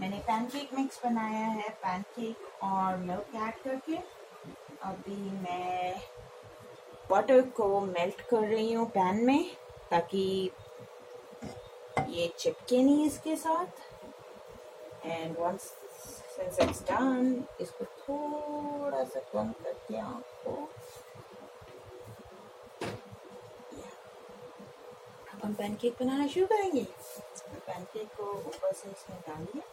मैंने pancake mix बनाया है, पैनकेक और मिल्क ऐड करके। अभी मैं बटर को मेल्ट कर रही हूँ पैन में, ताकि ये चिपके नहीं इसके साथ। And once since it's done, इसको थोड़ा सा कम करके आपको अब हम पैनकेक बनाना शुरू करेंगे। पैनकेक को ऊपर से इसमें डालिए।